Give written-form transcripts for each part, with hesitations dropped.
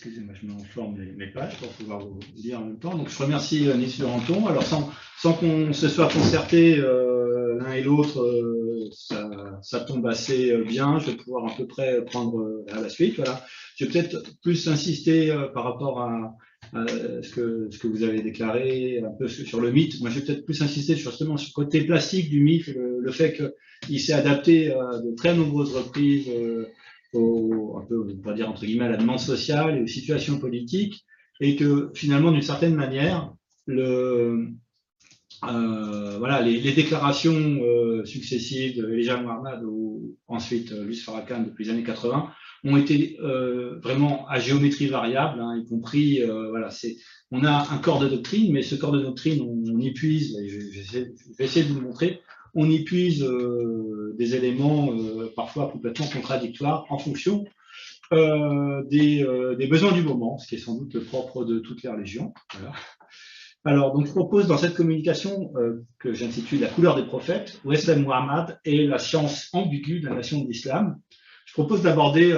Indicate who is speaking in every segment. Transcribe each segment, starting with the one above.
Speaker 1: Excusez-moi, je mets en forme mes pages pour pouvoir vous lire en même temps. Donc, je remercie Nice Duranton. Alors, sans qu'on se soit concerté l'un et l'autre, ça tombe assez bien. Je vais pouvoir à peu près prendre à la suite. Voilà. Je vais peut-être plus insister par rapport à ce que vous avez déclaré, un peu sur le mythe. Moi, je vais peut-être plus insister justement sur le côté plastique du mythe, le fait qu'il s'est adapté à de très nombreuses reprises un peu, on va dire entre guillemets, à la demande sociale et aux situations politiques, et que finalement, d'une certaine manière, voilà, les déclarations successives de Elijah Muhammad ou ensuite Luce Farrakhan depuis les années 80 ont été vraiment à géométrie variable, hein, y compris, voilà, on a un corps de doctrine, mais ce corps de doctrine, on y puise, et je vais essayer de vous le montrer, on y puise des éléments parfois complètement contradictoires en fonction des besoins du moment, ce qui est sans doute le propre de toutes les religions. Voilà. Alors, donc, je propose dans cette communication que j'intitule La couleur des prophètes, Wesleyan Muhammad et la science ambiguë de la nation de l'islam. Je propose d'aborder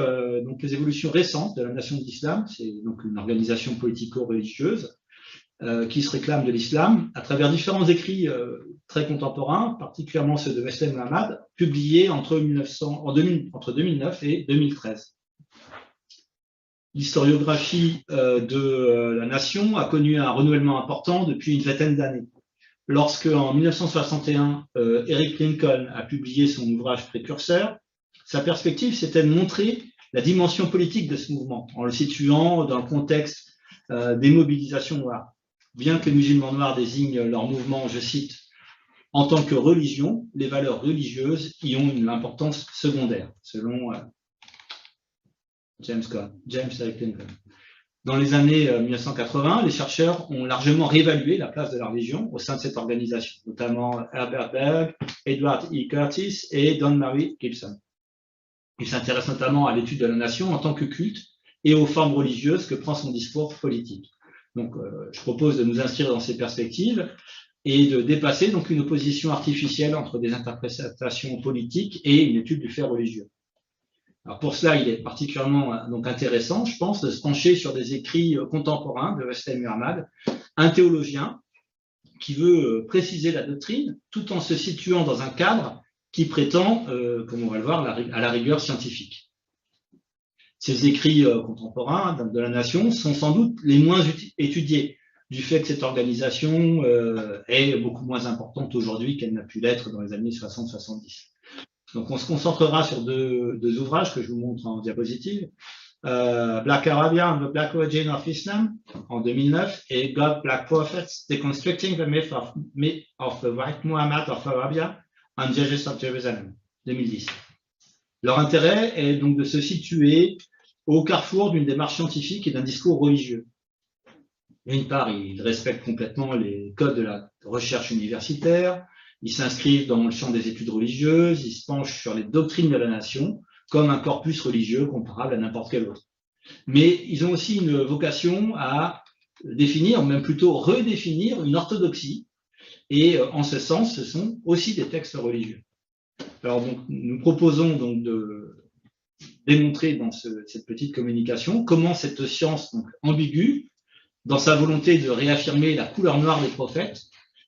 Speaker 1: donc les évolutions récentes de la nation de l'islam, c'est donc une organisation politico-religieuse qui se réclame de l'islam à travers différents écrits très contemporains, particulièrement ceux de Wesleyan Muhammad, publiés entre 2009 et 2013. L'historiographie de la nation a connu un renouvellement important depuis une vingtaine d'années. Lorsque, en 1961, Eric Lincoln a publié son ouvrage précurseur, sa perspective, c'était de montrer la dimension politique de ce mouvement, en le situant dans le contexte des mobilisations noires. Bien que les musulmans noirs désignent leur mouvement, je cite, en tant que religion, les valeurs religieuses y ont une importance secondaire, selon James Eric Lincoln. Dans les années 1980, les chercheurs ont largement réévalué la place de la religion au sein de cette organisation, notamment Herbert Berg, Edward E. Curtis et Don Mary Gibson. Ils s'intéressent notamment à l'étude de la nation en tant que culte et aux formes religieuses que prend son discours politique. Donc, je propose de nous inscrire dans ces perspectives et de dépasser donc une opposition artificielle entre des interprétations politiques et une étude du fait religieux. Alors pour cela, il est particulièrement donc intéressant, je pense, de se pencher sur des écrits contemporains de Wesleyan Muhammad, un théologien qui veut préciser la doctrine tout en se situant dans un cadre qui prétend, comme on va le voir, à la rigueur scientifique. Ces écrits contemporains de la nation sont sans doute les moins étudiés, du fait que cette organisation est beaucoup moins importante aujourd'hui qu'elle n'a pu l'être dans les années 60-70. Donc, on se concentrera sur deux ouvrages que je vous montre en diapositive. Black Arabia and the Black Origin of Islam, en 2009, et God, Black Prophets, Deconstructing the Myth of the White Muhammad of Arabia and Jesus of Jerusalem, 2010. Leur intérêt est donc de se situer au carrefour d'une démarche scientifique et d'un discours religieux. D'une part, ils respectent complètement les codes de la recherche universitaire, ils s'inscrivent dans le champ des études religieuses, ils se penchent sur les doctrines de la nation comme un corpus religieux comparable à n'importe quel autre. Mais ils ont aussi une vocation à définir, même plutôt redéfinir, une orthodoxie, et en ce sens, ce sont aussi des textes religieux. Alors, donc, nous proposons donc de démontrer dans cette petite communication comment cette science donc, ambiguë, dans sa volonté de réaffirmer la couleur noire des prophètes,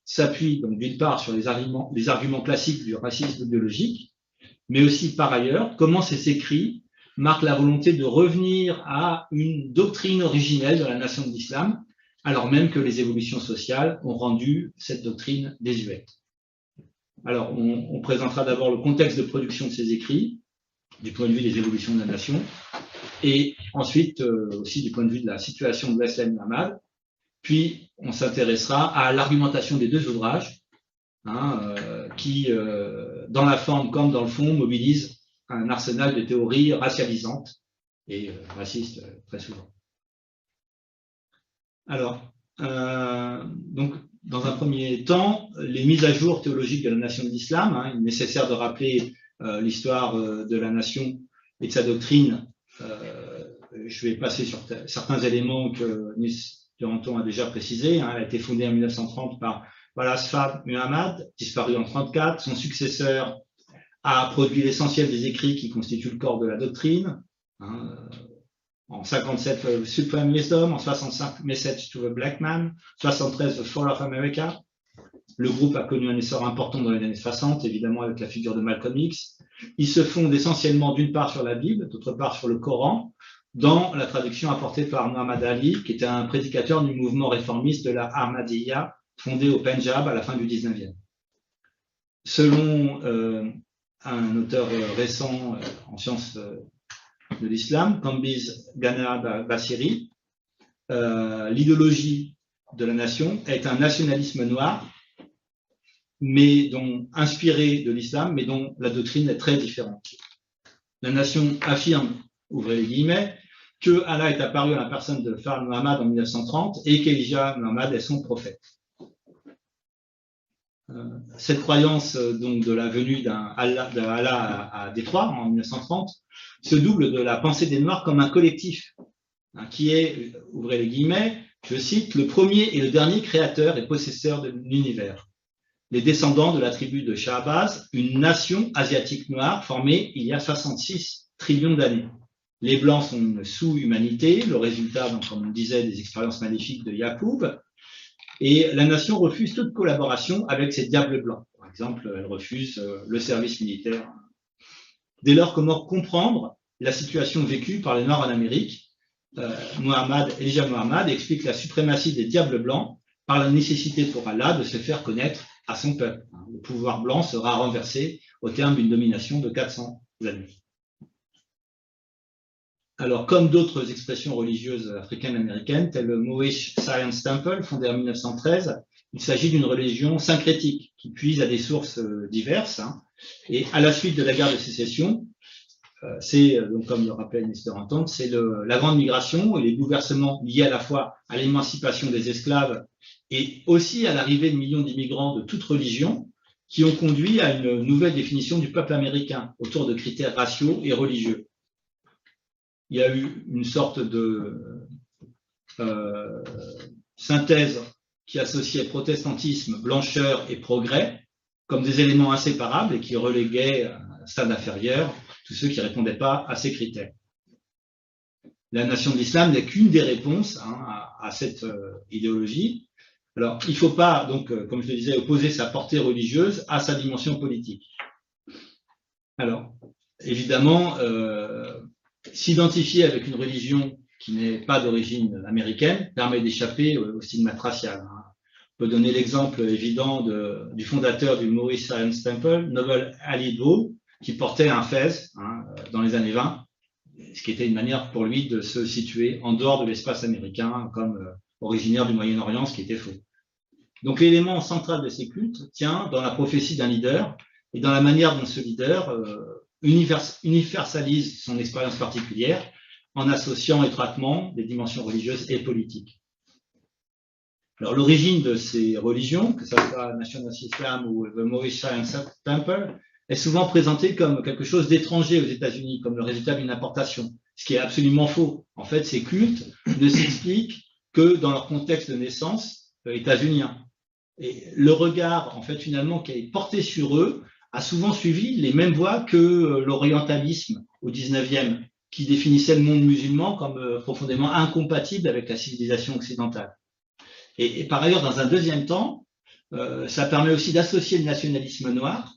Speaker 1: s'appuie donc d'une part sur les arguments classiques du racisme biologique, mais aussi par ailleurs comment ces écrits marquent la volonté de revenir à une doctrine originelle de la nation de l'islam, alors même que les évolutions sociales ont rendu cette doctrine désuète. Alors, on présentera d'abord le contexte de production de ces écrits, du point de vue des évolutions de la nation, et ensuite aussi du point de vue de la situation de Wesleyan Muhammad. Puis, on s'intéressera à l'argumentation des deux ouvrages, qui, dans la forme comme dans le fond, mobilisent un arsenal de théories racialisantes et racistes très souvent. Alors, donc, dans un premier temps, les mises à jour théologiques de la nation de l'islam, il est nécessaire de rappeler l'histoire de la nation et de sa doctrine. Je vais passer sur certains éléments que Nice Duranton a déjà précisé. Elle a été fondée en 1930 par Wallace Fard Muhammad, disparu en 1934. Son successeur a produit l'essentiel des écrits qui constituent le corps de la doctrine. En 57, Supreme Wisdom. En 65, Message to the Black Man. 73, The Fall of America. Le groupe a connu un essor important dans les années 60, évidemment avec la figure de Malcolm X. Ils se fondent essentiellement d'une part sur la Bible, d'autre part sur le Coran, dans la traduction apportée par Muhammad Ali, qui était un prédicateur du mouvement réformiste de la Ahmadiyya, fondé au Pendjab à la fin du 19e. Selon un auteur récent en sciences de l'islam, Kambiz Ghana Basiri, l'idéologie de la nation est un nationalisme noir, mais inspiré de l'islam, mais dont la doctrine est très différente. La nation affirme, ouvrez les guillemets, que Allah est apparu à la personne de Fard Muhammad en 1930 et qu'Elijah Muhammad est son prophète. Cette croyance donc de la venue d'Allah à Détroit en 1930 se double de la pensée des Noirs comme un collectif, qui est, ouvrez les guillemets, je cite, le premier et le dernier créateur et possesseur de l'univers. Les descendants de la tribu de Shahbaz, une nation asiatique noire formée il y a 66 trillions d'années. Les Blancs sont une sous-humanité, le résultat, donc, comme on disait, des expériences maléfiques de Yacoub, et la nation refuse toute collaboration avec ces diables blancs. Par exemple, elle refuse le service militaire. Dès lors, comment comprendre la situation vécue par les Noirs en Amérique? Elijah Muhammad explique la suprématie des diables blancs par la nécessité pour Allah de se faire connaître à son peuple. Le pouvoir blanc sera renversé au terme d'une domination de 400 années. Alors, comme d'autres expressions religieuses africaines-américaines, telles le Moorish Science Temple, fondé en 1913, il s'agit d'une religion syncrétique qui puise à des sources diverses. Et à la suite de la guerre de sécession, c'est, donc, comme le rappelle Mr. Entente, c'est la grande migration et les bouleversements liés à la fois à l'émancipation des esclaves et aussi à l'arrivée de millions d'immigrants de toutes religions qui ont conduit à une nouvelle définition du peuple américain autour de critères raciaux et religieux. Il y a eu une sorte de synthèse qui associait protestantisme, blancheur et progrès comme des éléments inséparables et qui reléguait à un stade inférieur tous ceux qui ne répondaient pas à ces critères. La nation de l'islam n'est qu'une des réponses à cette idéologie. Alors, il ne faut pas, donc, comme je le disais, opposer sa portée religieuse à sa dimension politique. Alors, évidemment, s'identifier avec une religion qui n'est pas d'origine américaine permet d'échapper au stigmate racial. On peut donner l'exemple évident du fondateur du Moorish Science Temple, Noble Ali Dwo, qui portait un fez dans les années 20, ce qui était une manière pour lui de se situer en dehors de l'espace américain comme originaire du Moyen-Orient, ce qui était faux. Donc l'élément central de ces cultes tient dans la prophétie d'un leader et dans la manière dont ce leader universalise son expérience particulière en associant étroitement des dimensions religieuses et politiques. Alors l'origine de ces religions, que ce soit Nation of Islam ou le Moorish Science Temple, est souvent présentée comme quelque chose d'étranger aux États-Unis, comme le résultat d'une importation, ce qui est absolument faux. En fait, ces cultes ne s'expliquent que dans leur contexte de naissance états-unien. Et le regard, en fait, finalement, qui est porté sur eux, a souvent suivi les mêmes voies que l'orientalisme au 19e, qui définissait le monde musulman comme profondément incompatible avec la civilisation occidentale. Et par ailleurs, dans un deuxième temps, ça permet aussi d'associer le nationalisme noir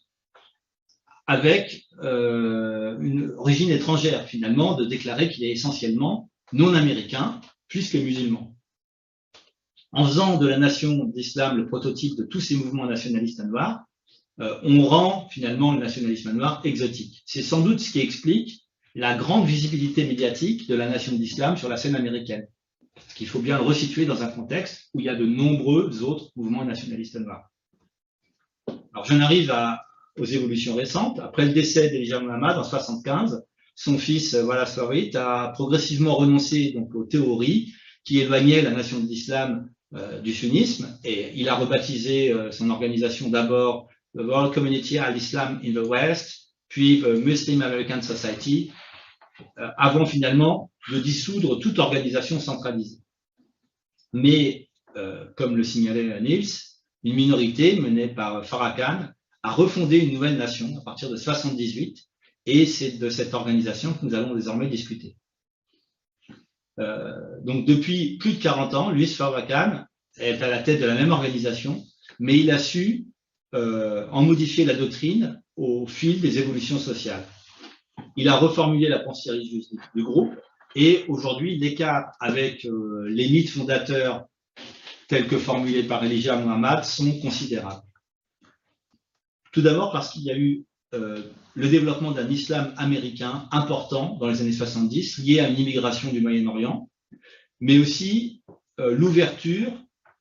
Speaker 1: avec une origine étrangère, finalement, de déclarer qu'il est essentiellement non américain, plus que musulman. En faisant de la nation d'islam le prototype de tous ces mouvements nationalistes noirs, on rend finalement le nationalisme noir exotique. C'est sans doute ce qui explique la grande visibilité médiatique de la nation d'islam sur la scène américaine. Parce qu'il faut bien le resituer dans un contexte où il y a de nombreux autres mouvements nationalistes noirs. Alors j'en arrive aux évolutions récentes. Après le décès d'Elijah Muhammad en 1975, son fils Wallace Farrit a progressivement renoncé donc, aux théories qui éloignaient la nation de l'islam du sunnisme, et il a rebaptisé son organisation d'abord the World Community al-Islam in the West, puis the Muslim American Society, avant finalement de dissoudre toute organisation centralisée. Mais, comme le signalait Niels, une minorité menée par Farrakhan a refondé une nouvelle nation à partir de 1978, et c'est de cette organisation que nous allons désormais discuter. Donc depuis plus de 40 ans, Louis Farrakhan est à la tête de la même organisation, mais il a su en modifier la doctrine au fil des évolutions sociales. Il a reformulé la pensée religieuse du groupe, et aujourd'hui, l'écart avec les mythes fondateurs tels que formulés par Elijah Muhammad sont considérables. Tout d'abord parce qu'il y a eu le développement d'un islam américain important dans les années 70, lié à une immigration du Moyen-Orient, mais aussi l'ouverture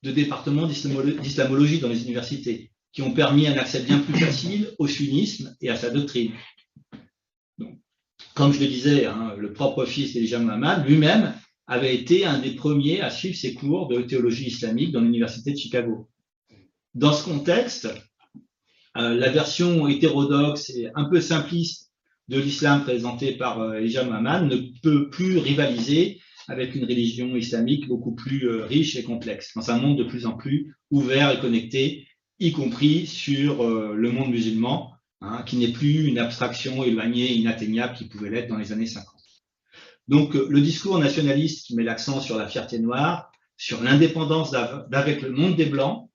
Speaker 1: de départements d'islamologie dans les universités, qui ont permis un accès bien plus facile au sunnisme et à sa doctrine. Donc, comme je le disais, hein, le propre fils d'Elijah Muhammad lui-même avait été un des premiers à suivre ses cours de théologie islamique dans l'université de Chicago. Dans ce contexte, la version hétérodoxe et un peu simpliste de l'islam présentée par Elijah Muhammad ne peut plus rivaliser avec une religion islamique beaucoup plus riche et complexe, dans un monde de plus en plus ouvert et connecté, y compris sur le monde musulman, hein, qui n'est plus une abstraction éloignée, inatteignable, qui pouvait l'être dans les années 50. Donc, le discours nationaliste qui met l'accent sur la fierté noire, sur l'indépendance d'avec le monde des Blancs,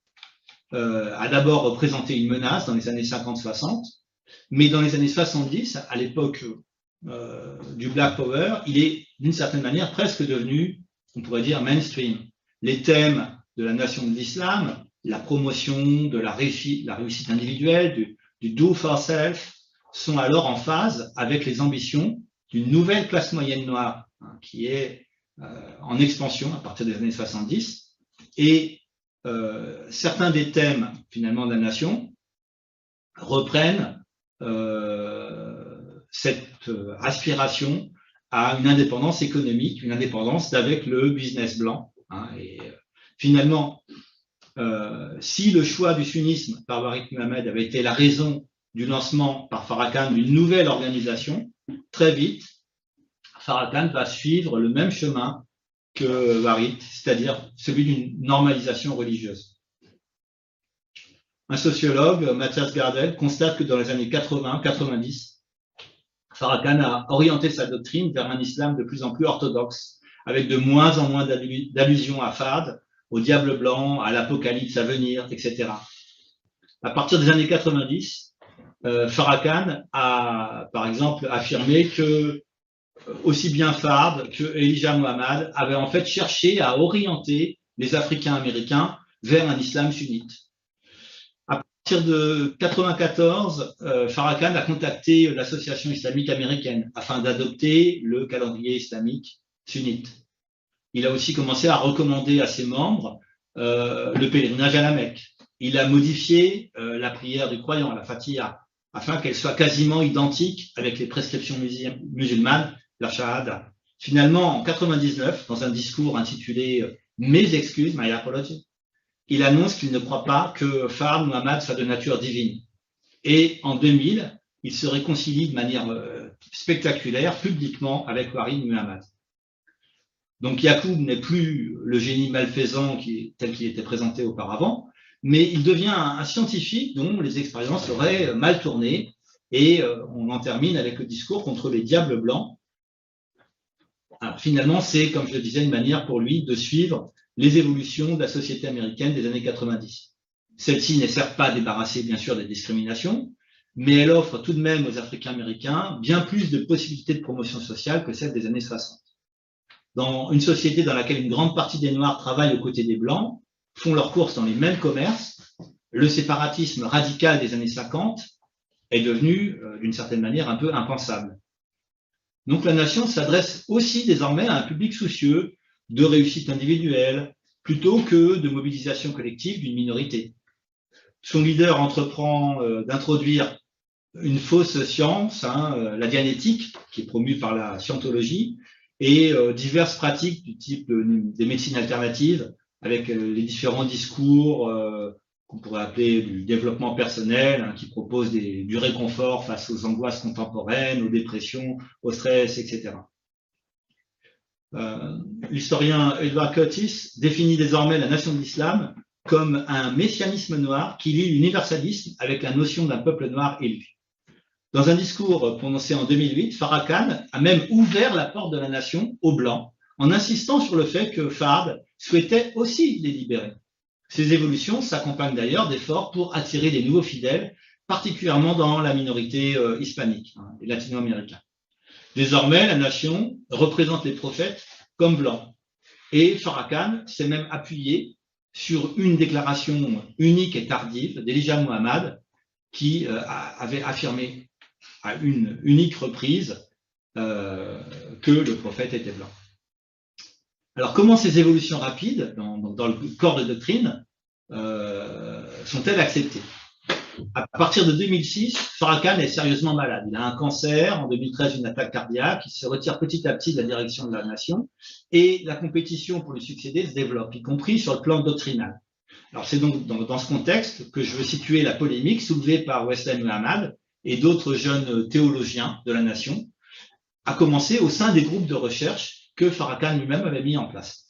Speaker 1: a d'abord représenté une menace dans les années 50-60, mais dans les années 70, à l'époque du Black Power, il est d'une certaine manière presque devenu, on pourrait dire, mainstream. Les thèmes de la nation de l'islam, la promotion de la réussite individuelle, du do for self, sont alors en phase avec les ambitions d'une nouvelle classe moyenne noire, hein, qui est en expansion à partir des années 70, et certains des thèmes finalement de la nation reprennent cette aspiration à une indépendance économique, une indépendance d'avec le business blanc. Hein, et finalement, si le choix du sunnisme par Warid Muhammad avait été la raison du lancement par Farrakhan d'une nouvelle organisation, très vite, Farrakhan va suivre le même chemin que Warid, c'est-à-dire celui d'une normalisation religieuse. Un sociologue, Matthias Gardel, constate que dans les années 80-90, Farrakhan a orienté sa doctrine vers un islam de plus en plus orthodoxe, avec de moins en moins d'allusions à Fard, au diable blanc, à l'apocalypse à venir, etc. À partir des années 90, Farrakhan a, par exemple, affirmé que aussi bien Fard que Elijah Muhammad avaient en fait cherché à orienter les Africains américains vers un islam sunnite. À partir de 1994, Farrakhan a contacté l'Association islamique américaine afin d'adopter le calendrier islamique sunnite. Il a aussi commencé à recommander à ses membres le pèlerinage à la Mecque. Il a modifié la prière du croyant, la Fatiha, afin qu'elle soit quasiment identique avec les prescriptions musulmanes, la Shahada. Finalement, en 1999, dans un discours intitulé « Mes excuses, my apology », il annonce qu'il ne croit pas que Fard Muhammad soit de nature divine. Et en 2000, il se réconcilie de manière spectaculaire, publiquement, avec Warid Muhammad. Donc Yacoub n'est plus le génie malfaisant tel qu'il était présenté auparavant, mais il devient un scientifique dont les expériences auraient mal tourné, et on en termine avec le discours contre les diables blancs. Alors, finalement, c'est, comme je le disais, une manière pour lui de suivre les évolutions de la société américaine des années 90. Celle-ci n'est certes pas débarrassée, bien sûr, des discriminations, mais elle offre tout de même aux Africains américains bien plus de possibilités de promotion sociale que celles des années 60. Dans une société dans laquelle une grande partie des Noirs travaillent aux côtés des Blancs, font leurs courses dans les mêmes commerces, le séparatisme radical des années 50 est devenu, d'une certaine manière, un peu impensable. Donc la nation s'adresse aussi désormais à un public soucieux de réussite individuelle, plutôt que de mobilisation collective d'une minorité. Son leader entreprend d'introduire une fausse science, hein, la dianétique, qui est promue par la scientologie, et diverses pratiques du type des médecines alternatives, avec les différents discours qu'on pourrait appeler du développement personnel, hein, qui propose du réconfort face aux angoisses contemporaines, aux dépressions, au stress, etc. L'historien Edward Curtis définit désormais la nation de l'islam comme un messianisme noir qui lie l'universalisme avec la notion d'un peuple noir élu. Dans un discours prononcé en 2008, Farrakhan a même ouvert la porte de la nation aux Blancs en insistant sur le fait que Fard souhaitait aussi les libérer. Ces évolutions s'accompagnent d'ailleurs d'efforts pour attirer des nouveaux fidèles, particulièrement dans la minorité hispanique et latino-américaine. Désormais, la nation représente les prophètes comme blancs. Et Farrakhan s'est même appuyé sur une déclaration unique et tardive d'Elijah Muhammad qui avait affirmé à une unique reprise que le prophète était blanc. Alors, comment ces évolutions rapides dans le corps de doctrine sont-elles acceptées? À partir de 2006, Farrakhan est sérieusement malade. Il a un cancer, en 2013 une attaque cardiaque, il se retire petit à petit de la direction de la nation et la compétition pour lui succéder se développe, y compris sur le plan doctrinal. Alors c'est donc dans ce contexte que je veux situer la polémique soulevée par Wesley Muhammad et d'autres jeunes théologiens de la nation, à commencer au sein des groupes de recherche que Farrakhan lui-même avait mis en place.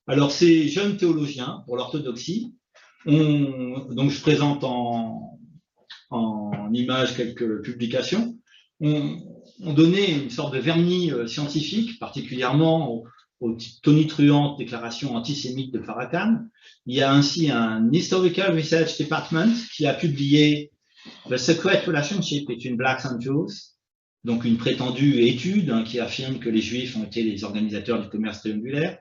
Speaker 1: Alors ces jeunes théologiens, pour l'orthodoxie, donc je présente en image quelques publications, ont donné une sorte de vernis scientifique, particulièrement aux tonitruantes déclarations antisémites de Farrakhan. Il y a ainsi un Historical Research Department qui a publié The Secret Relationship Between Blacks and Jews, donc une prétendue étude qui affirme que les Juifs ont été les organisateurs du commerce triangulaire.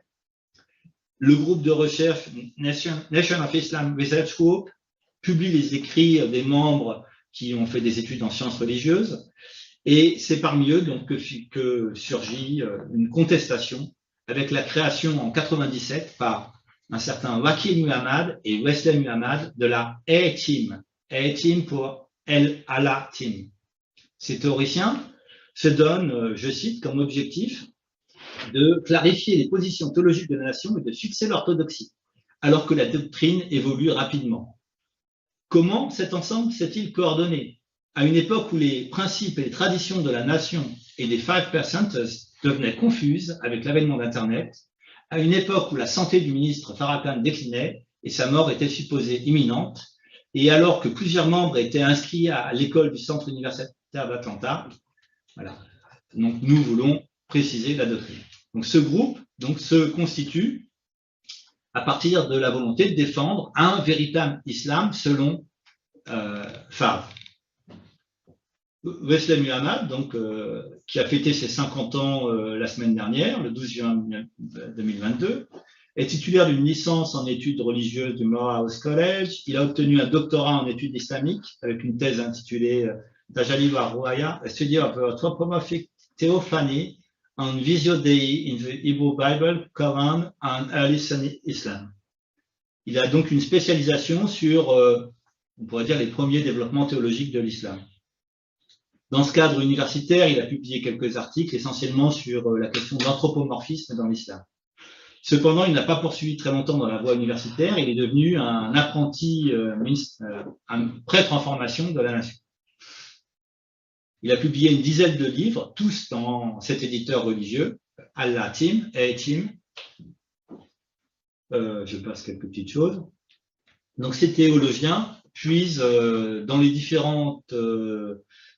Speaker 1: Le groupe de recherche Nation of Islam Research Group publie les écrits des membres qui ont fait des études en sciences religieuses, et c'est parmi eux donc que surgit une contestation avec la création en 97 par un certain Waqil Muhammad et Wesley Muhammad de la A-Team. A-Team pour El-Allah Team. Ces théoriciens se donnent, je cite, comme objectif de clarifier les positions théologiques de la nation et de fixer l'orthodoxie, alors que la doctrine évolue rapidement. Comment cet ensemble s'est-il coordonné à une époque où les principes et les traditions de la nation et des 5% devenaient confuses avec l'avènement d'Internet, à une époque où la santé du ministre Farrakhan déclinait et sa mort était supposée imminente, et alors que plusieurs membres étaient inscrits à l'école du centre universitaire d'Atlanta? Voilà. Donc nous voulons préciser la doctrine. Donc ce groupe se constitue à partir de la volonté de défendre un véritable islam selon Fard. Wesley Muhammad, qui a fêté ses 50 ans la semaine dernière, le 12 juin 2022, est titulaire d'une licence en études religieuses du Morehouse College. Il a obtenu un doctorat en études islamiques avec une thèse intitulée Tajalli wa Ruaya, a study of anthropomorphic theophany and Visio Dei in the Hebrew Bible, Quran and Early Sunni Islam. Il a donc une spécialisation sur, on pourrait dire, les premiers développements théologiques de l'islam. Dans ce cadre universitaire, il a publié quelques articles, essentiellement sur la question de l'anthropomorphisme dans l'islam. Cependant, il n'a pas poursuivi très longtemps dans la voie universitaire, il est devenu un apprenti, un prêtre en formation de la nation. Il a publié une dizaine de livres, tous dans cet éditeur religieux, Allah Team, A-Team. Je passe quelques petites choses. Donc ces théologiens puisent dans les différentes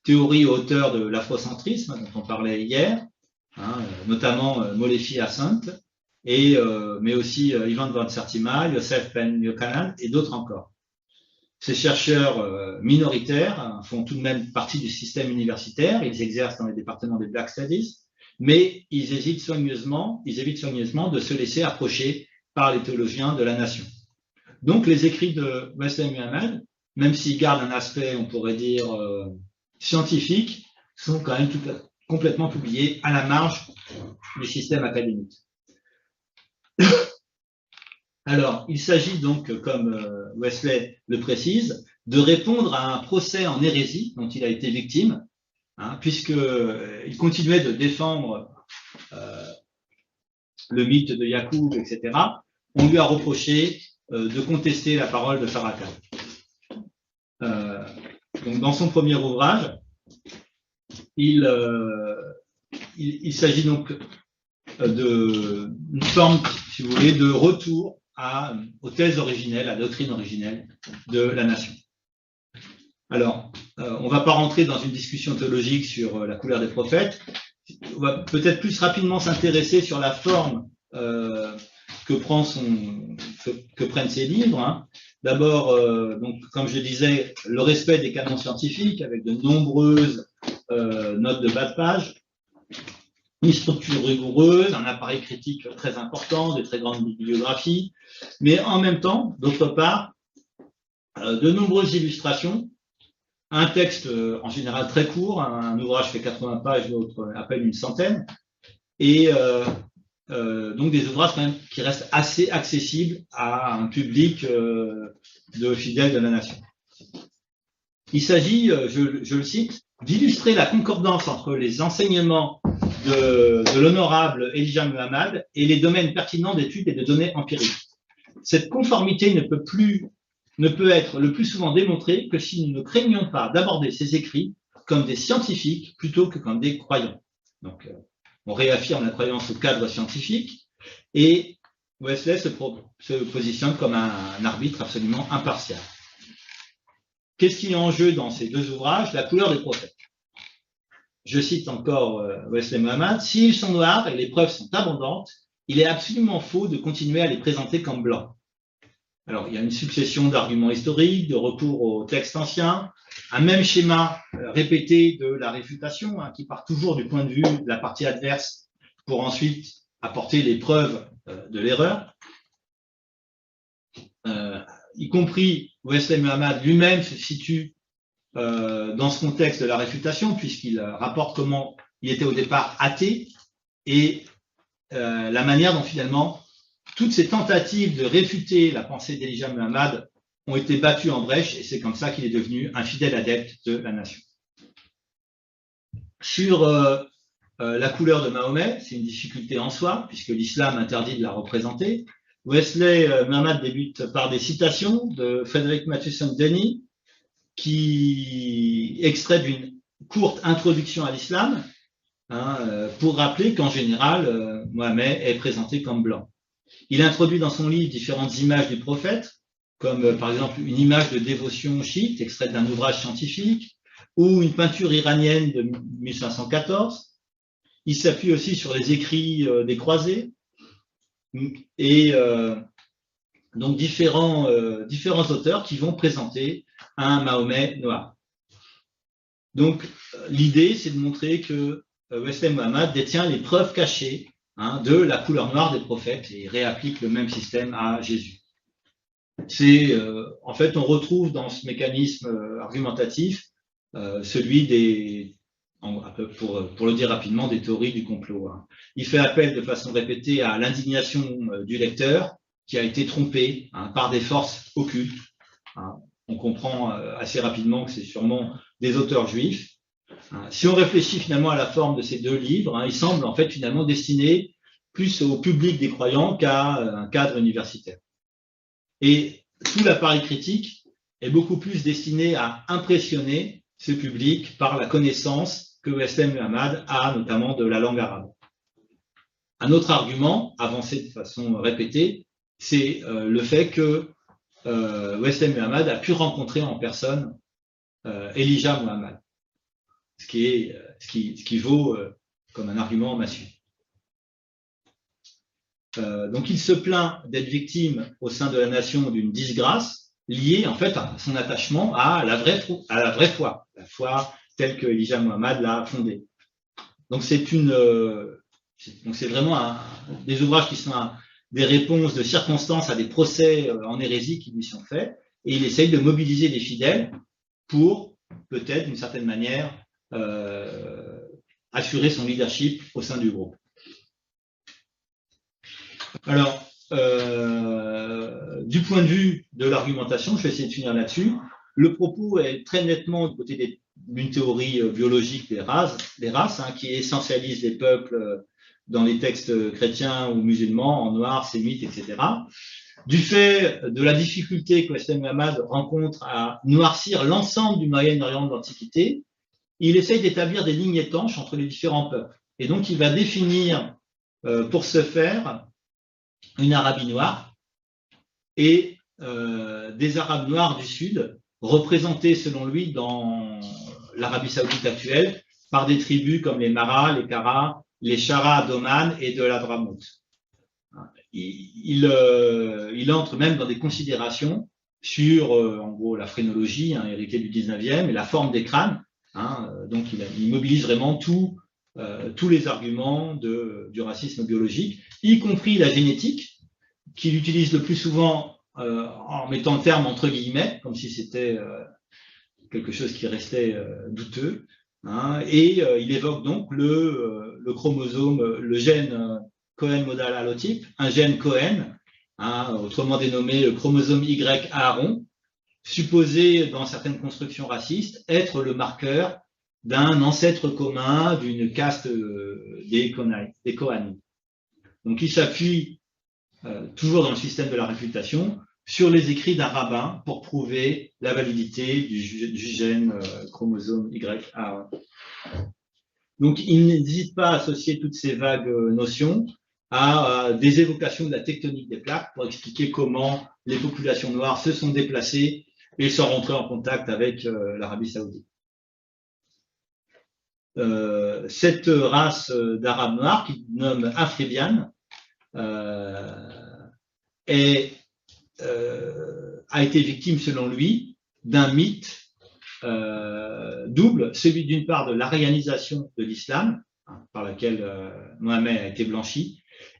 Speaker 1: théories auteurs de l'afrocentrisme dont on parlait hier, notamment Molefi Hassan, mais aussi Ivan van Sertima, Yosef Ben Yochanan et d'autres encore. Ces chercheurs minoritaires font tout de même partie du système universitaire, ils exercent dans les départements des Black Studies, mais ils évitent soigneusement de se laisser approcher par les théologiens de la nation. Donc les écrits de Wesley Muhammad, même s'ils gardent un aspect, on pourrait dire, scientifique, sont quand même complètement publiés à la marge du système académique. Alors, il s'agit donc, comme Wesley le précise, de répondre à un procès en hérésie dont il a été victime, puisqu'il continuait de défendre le mythe de Yacoub, etc. On lui a reproché de contester la parole de Farrakhan. Donc, dans son premier ouvrage, il s'agit donc d'une forme, si vous voulez, de retour aux thèses originelles, à la doctrine originelle de la nation. Alors, on ne va pas rentrer dans une discussion théologique sur la couleur des prophètes. on va peut-être plus rapidement s'intéresser sur la forme que prennent ces livres. Hein. D'abord, donc, comme je disais, le respect des canons scientifiques avec de nombreuses notes de bas de page, une structure rigoureuse, un appareil critique très important, de très grandes bibliographies, mais en même temps, d'autre part, de nombreuses illustrations, un texte en général très court, un ouvrage fait 80 pages, l'autre à peine une centaine, et donc des ouvrages quand même qui restent assez accessibles à un public de fidèles de la nation. Il s'agit, je le cite, d'illustrer la concordance entre les enseignements de l'honorable Elijah Muhammad et les domaines pertinents d'études et de données empiriques. Cette conformité ne peut être le plus souvent démontrée que si nous ne craignons pas d'aborder ces écrits comme des scientifiques plutôt que comme des croyants. Donc, on réaffirme la croyance au cadre scientifique et Wesley se positionne comme un arbitre absolument impartial. Qu'est-ce qui est en jeu dans ces deux ouvrages? La couleur des prophètes. Je cite encore Wesley Muhammad, « S'ils sont noirs et les preuves sont abondantes, il est absolument faux de continuer à les présenter comme blancs. » Alors, il y a une succession d'arguments historiques, de recours aux textes anciens, un même schéma répété de la réfutation, hein, qui part toujours du point de vue de la partie adverse pour ensuite apporter les preuves de l'erreur. Y compris Wesley Muhammad lui-même se situe dans ce contexte de la réfutation, puisqu'il rapporte comment il était au départ athée et la manière dont finalement toutes ces tentatives de réfuter la pensée d'Elijah Muhammad ont été battues en brèche, et c'est comme ça qu'il est devenu un fidèle adepte de la nation. Sur la couleur de Mahomet, c'est une difficulté en soi, puisque l'islam interdit de la représenter. Wesley Muhammad débute par des citations de Frederick Mathewson Denny, qui extrait d'une courte introduction à l'islam, hein, pour rappeler qu'en général, Mohammed est présenté comme blanc. Il introduit dans son livre différentes images du prophète, comme par exemple une image de dévotion chiite, extraite d'un ouvrage scientifique, ou une peinture iranienne de 1514. Il s'appuie aussi sur les écrits des croisés, et donc différents auteurs qui vont présenter un Mahomet noir. Donc l'idée, c'est de montrer que Wesley Muhammad détient les preuves cachées, hein, de la couleur noire des prophètes et réapplique le même système à Jésus. C'est en fait, on retrouve dans ce mécanisme argumentatif celui des, pour le dire rapidement, des théories du complot. Hein. Il fait appel de façon répétée à l'indignation du lecteur qui a été trompé, hein, par des forces occultes. Hein. On comprend assez rapidement que c'est sûrement des auteurs juifs. Hein. Si on réfléchit finalement à la forme de ces deux livres, hein, ils semblent en fait finalement destinés plus au public des croyants qu'à un cadre universitaire. Et tout l'appareil critique est beaucoup plus destiné à impressionner ce public par la connaissance que Wesley Muhammad a notamment de la langue arabe. Un autre argument, avancé de façon répétée, c'est le fait que Wesley Muhammad a pu rencontrer en personne Elijah Muhammad, ce qui vaut comme un argument massif. Donc il se plaint d'être victime au sein de la nation d'une disgrâce liée en fait à son attachement à la vraie foi, la foi telle que Elijah Muhammad l'a fondée. Donc c'est vraiment des ouvrages qui sont des réponses de circonstances à des procès en hérésie qui lui sont faits, et il essaye de mobiliser les fidèles pour peut-être d'une certaine manière assurer son leadership au sein du groupe. Alors, du point de vue de l'argumentation, je vais essayer de finir là-dessus. Le propos est très nettement du côté d'une théorie biologique des races, hein, qui essentialise les peuples dans les textes chrétiens ou musulmans, en noir, sémite, etc. Du fait de la difficulté que Wesley Muhammad rencontre à noircir l'ensemble du Moyen-Orient de l'Antiquité, il essaye d'établir des lignes étanches entre les différents peuples. Et donc, il va définir, pour ce faire, une Arabie noire et des Arabes noirs du Sud, représentés selon lui dans l'Arabie saoudite actuelle par des tribus comme les Mara, les Kara, les Shara d'Oman et de l'Hadramaut. Il entre même dans des considérations sur, en gros, la phrénologie, héritée du 19e, et la forme des crânes. Donc, il mobilise vraiment tous les arguments du racisme biologique, y compris la génétique, qu'il utilise le plus souvent en mettant le terme entre guillemets, comme si c'était quelque chose qui restait douteux. Et il évoque donc le chromosome, le gène Cohen modal allotype, un gène Cohen, autrement dénommé le chromosome Y Aaron, supposé dans certaines constructions racistes être le marqueur d'un ancêtre commun d'une caste des Kohanim. Donc il s'appuie toujours dans le système de la réfutation sur les écrits d'un rabbin pour prouver la validité du gène chromosome YA1. Donc, il n'hésite pas à associer toutes ces vagues notions à des évocations de la tectonique des plaques pour expliquer comment les populations noires se sont déplacées et sont rentrées en contact avec l'Arabie saoudite. Cette race d'Arabes noirs, qu'il nomme Afribian, a été victime, selon lui, d'un mythe double, celui d'une part de l'arianisation de l'islam, par laquelle Mohammed a été blanchi,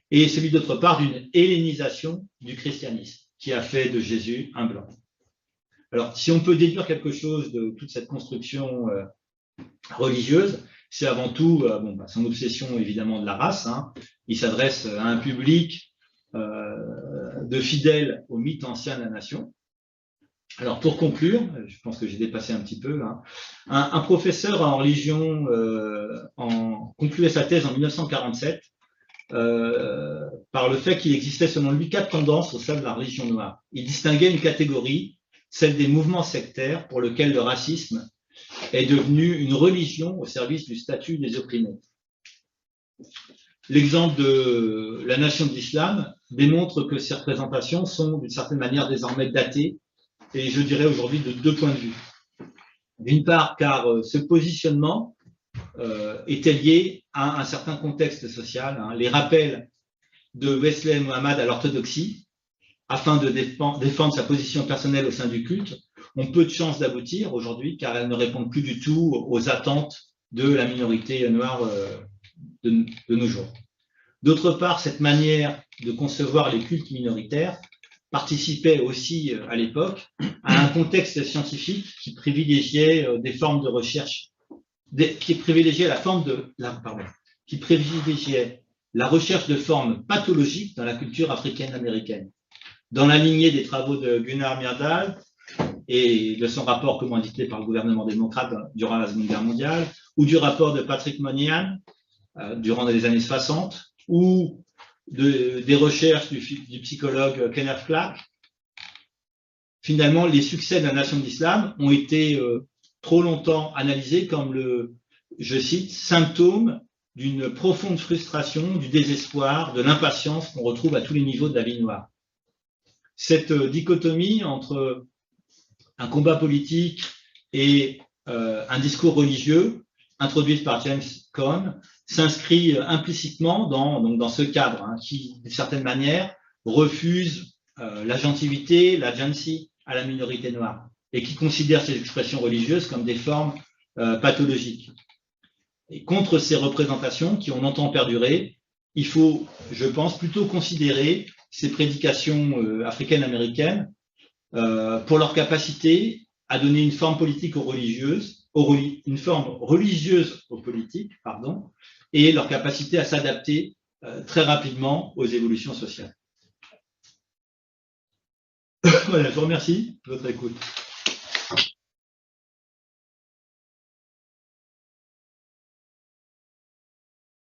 Speaker 1: et celui d'autre part d'une hellénisation du christianisme, qui a fait de Jésus un blanc. Alors, si on peut déduire quelque chose de toute cette construction religieuse, c'est avant tout son obsession évidemment de la race. Il s'adresse à un public de fidèles au mythe ancien de la nation. Alors pour conclure, je pense que j'ai dépassé un petit peu, un professeur en religion concluait sa thèse en 1947 par le fait qu'il existait selon lui 4 tendances au sein de la religion noire. Il distinguait une catégorie, celle des mouvements sectaires, pour lequel le racisme est devenu une religion au service du statut des opprimés. L'exemple de la nation de l'islam démontre que ces représentations sont d'une certaine manière désormais datées, et je dirais aujourd'hui de 2 points de vue. D'une part, car ce positionnement était lié à un certain contexte social, les rappels de Wesley Mohammed à l'orthodoxie, afin de défendre sa position personnelle au sein du culte, ont peu de chances d'aboutir aujourd'hui, car elles ne répondent plus du tout aux attentes de la minorité noire de nos jours. D'autre part, cette manière de concevoir les cultes minoritaires participait aussi à l'époque à un contexte scientifique qui privilégiait des formes de recherche, qui privilégiait la recherche de formes pathologiques dans la culture africaine-américaine. Dans la lignée des travaux de Gunnar Myrdal et de son rapport commandité par le gouvernement démocrate durant la Seconde Guerre mondiale, ou du rapport de Patrick Moynihan durant les années 60, ou des recherches du psychologue Kenneth Clark, finalement, les succès de la nation de l'islam ont été trop longtemps analysés comme je cite, symptôme d'une profonde frustration, du désespoir, de l'impatience qu'on retrouve à tous les niveaux de la vie noire. Cette dichotomie entre un combat politique et un discours religieux, introduite par James Cone, s'inscrit implicitement dans ce cadre qui, d'une certaine manière, refuse l'agentivité, l'agency à la minorité noire et qui considère ces expressions religieuses comme des formes pathologiques. Et contre ces représentations qui ont longtemps perduré, il faut, je pense, plutôt considérer ces prédications africaines-américaines pour leur capacité à donner une forme politique aux religieuses, une forme religieuse aux politiques, et leur capacité à s'adapter très rapidement aux évolutions sociales. Voilà, je vous remercie de votre écoute.